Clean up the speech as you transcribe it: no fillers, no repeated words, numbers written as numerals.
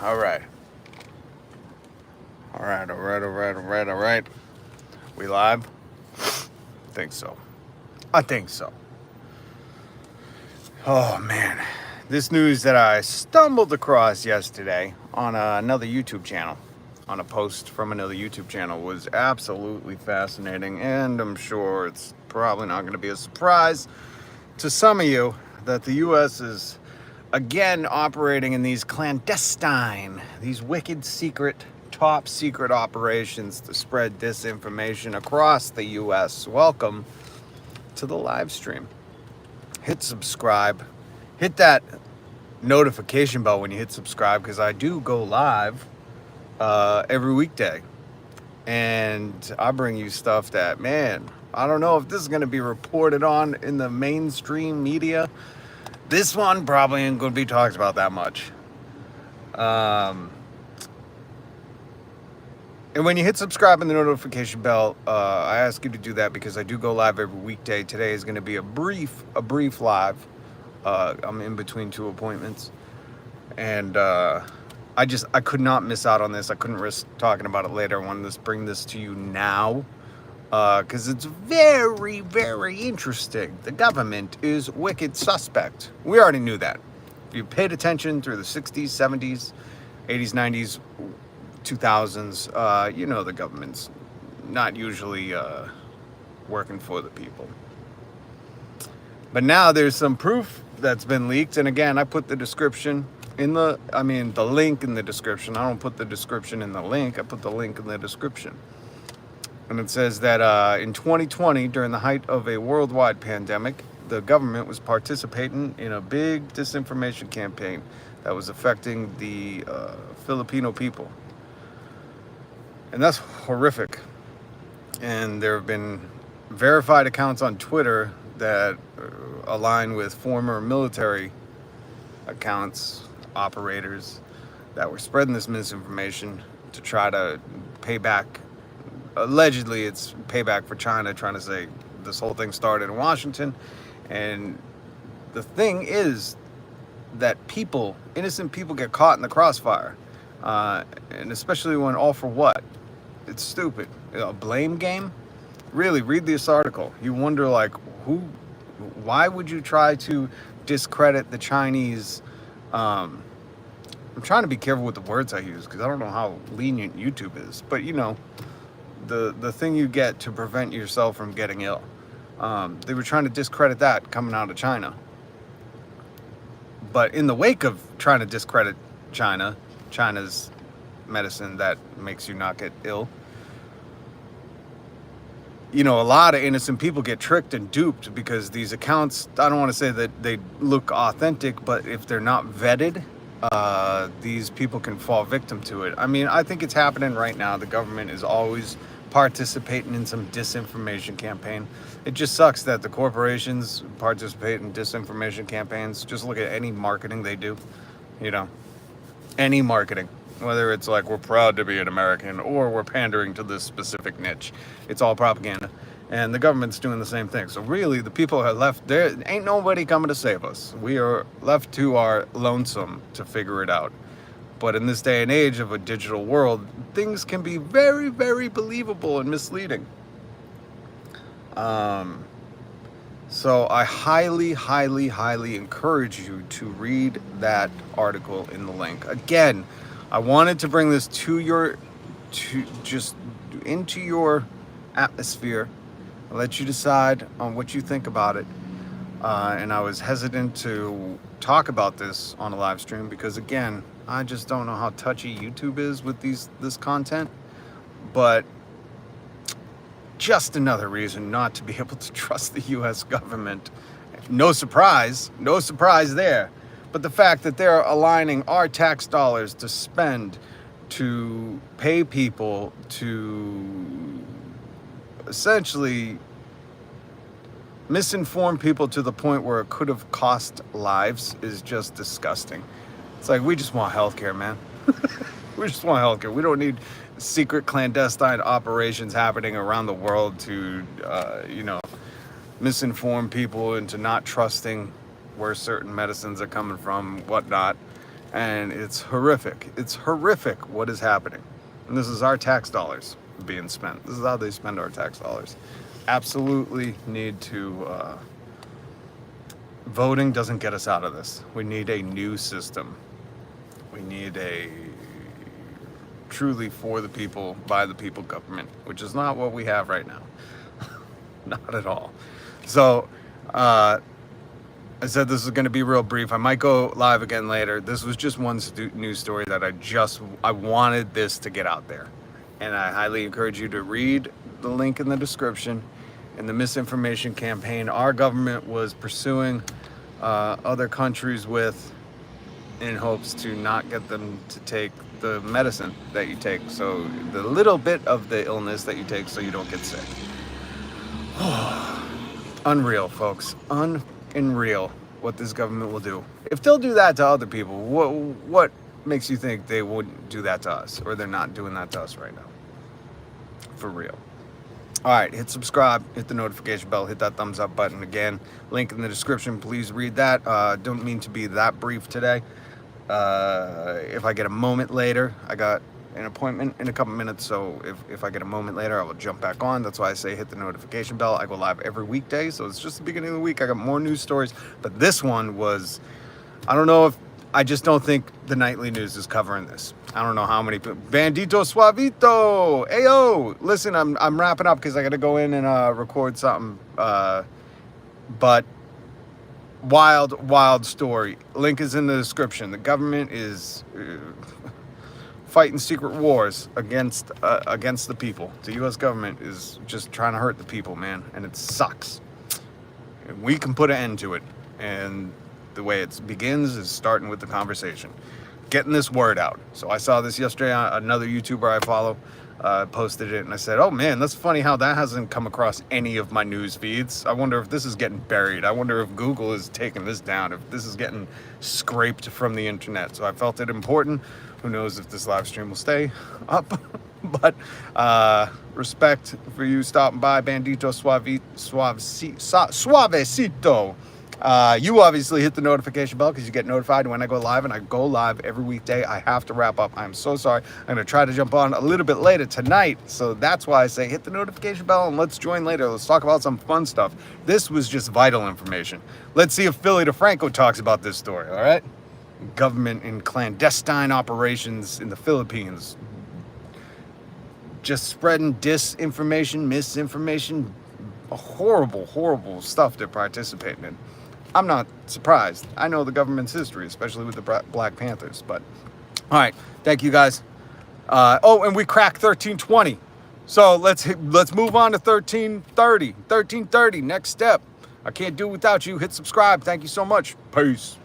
All right. All right. All right. All right. All right. All right. We live? Think so. I think so. Oh, man. This news that I stumbled across yesterday on another YouTube channel, on a post from another YouTube channel, was absolutely fascinating. And I'm sure it's probably not going to be a surprise to some of you that the U.S. is again operating in these clandestine, these wicked secret, top secret operations to spread disinformation across the U.S. Welcome to the live stream. Hit subscribe. Hit that notification bell when you hit subscribe, because I do go live every weekday. And I bring you stuff that, man, I don't know if this is going to be reported on in the mainstream media. This one probably ain't going to be talked about that much. And when you hit subscribe and the notification bell, I ask you to do that because I do go live every weekday. Today is going to be a brief live. I'm in between two appointments, and I could not miss out on this. I couldn't risk talking about it later. I wanted to bring this to you now because it's very, very interesting. The government is wicked suspect. We already knew that. If you paid attention through the 60s, 70s, 80s, 90s, 2000s, you know the government's not usually working for the people. But now there's some proof that's been leaked, and again, I put the description in the link in the description. I don't put the description in the link, I put the link in the description. And it says that in 2020, during the height of a worldwide pandemic, the government was participating in a big disinformation campaign that was affecting the Filipino people. And that's horrific. And there have been verified accounts on Twitter that align with former military accounts, operators, that were spreading this misinformation to try to pay back. Allegedly, it's payback for China, trying to say this whole thing started in Washington. And the thing is that innocent people get caught in the crossfire. And especially when all for what? It's stupid. A blame game? Really, read this article. You wonder, why would you try to discredit the Chinese? I'm trying to be careful with the words I use because I don't know how lenient YouTube is. But, the thing you get to prevent yourself from getting ill. They were trying to discredit that coming out of China. But in the wake of trying to discredit China's medicine that makes you not get ill, a lot of innocent people get tricked and duped because these accounts, I don't want to say that they look authentic, but if they're not vetted, these people can fall victim to it. I think it's happening right now. The government is always participating in some disinformation campaign. It just sucks that the corporations participate in disinformation campaigns. Just look at any marketing they do, any marketing. Whether it's like we're proud to be an American or we're pandering to this specific niche. It's all propaganda. And the government's doing the same thing. So really, the people are left, there ain't nobody coming to save us. We are left to our lonesome to figure it out. But in this day and age of a digital world, things can be very, very believable and misleading. So I highly, highly, highly encourage you to read that article in the link. Again, I wanted to bring this just into your atmosphere, let you decide on what you think about it. And I was hesitant to talk about this on a live stream because, again, I just don't know how touchy YouTube is with this content. But just another reason not to be able to trust the U.S. government. No surprise there. But the fact that they're aligning our tax dollars to spend to pay people to essentially misinform people to the point where it could have cost lives is just disgusting. It's like, we just want healthcare, man. We just want healthcare. We don't need secret clandestine operations happening around the world to, misinform people into not trusting where certain medicines are coming from, whatnot. And it's horrific. It's horrific what is happening. And this is our tax dollars being spent. This is how they spend our tax dollars. Absolutely need to... voting doesn't get us out of this. We need a new system. We need a truly for the people, by the people government, which is not what we have right now. Not at all. So, I said this is going to be real brief. I might go live again later. This was just one news story that I wanted this to get out there. And I highly encourage you to read the link in the description. In the misinformation campaign our government was pursuing other countries with, in hopes to not get them to take the medicine that you take. So the little bit of the illness that you take so you don't get sick. Unreal, folks. Unreal what this government will do. If they'll do that to other people, what makes you think they wouldn't do that to us, or they're not doing that to us right now? For real. All right, hit subscribe, hit the notification bell, hit that thumbs up button. Again, link in the description. Please read that. Don't mean to be that brief today. If I get a moment later, I got an appointment in a couple minutes, so if I get a moment later, I will jump back on. That's why I say hit the notification bell. I go live every weekday, so it's just the beginning of the week. I got more news stories, but this one was, I don't know if, I just don't think the nightly news is covering this. I don't know how many people. Bandito Suavito! Ayo! Listen, I'm wrapping up because I got to go in and record something. But wild story. Link is in the description. The government is fighting secret wars against the people. The U.S. government is just trying to hurt the people, man, and it sucks. And we can put an end to it. And the way it begins is starting with the conversation, getting this word out. So I saw this yesterday. Another YouTuber I follow posted it, and I said, oh man, that's funny how that hasn't come across any of my news feeds. I wonder if this is getting buried. I wonder if Google is taking this down, if this is getting scraped from the internet. So I felt it important. Who knows if this live stream will stay up. But respect for you stopping by. Bandito Suavecito. You obviously hit the notification bell because you get notified when I go live, and I go live every weekday. I have to wrap up. I'm so sorry. I'm going to try to jump on a little bit later tonight. So that's why I say hit the notification bell and let's join later. Let's talk about some fun stuff. This was just vital information. Let's see if Philly DeFranco talks about this story, all right? Government in clandestine operations in the Philippines. Just spreading disinformation, misinformation, horrible stuff they're participating in. I'm not surprised. I know the government's history, especially with the Black Panthers. But all right, thank you guys. Oh, and we cracked 1320. So let's move on to 1330. 1330, next step. I can't do it without you. Hit subscribe. Thank you so much. Peace.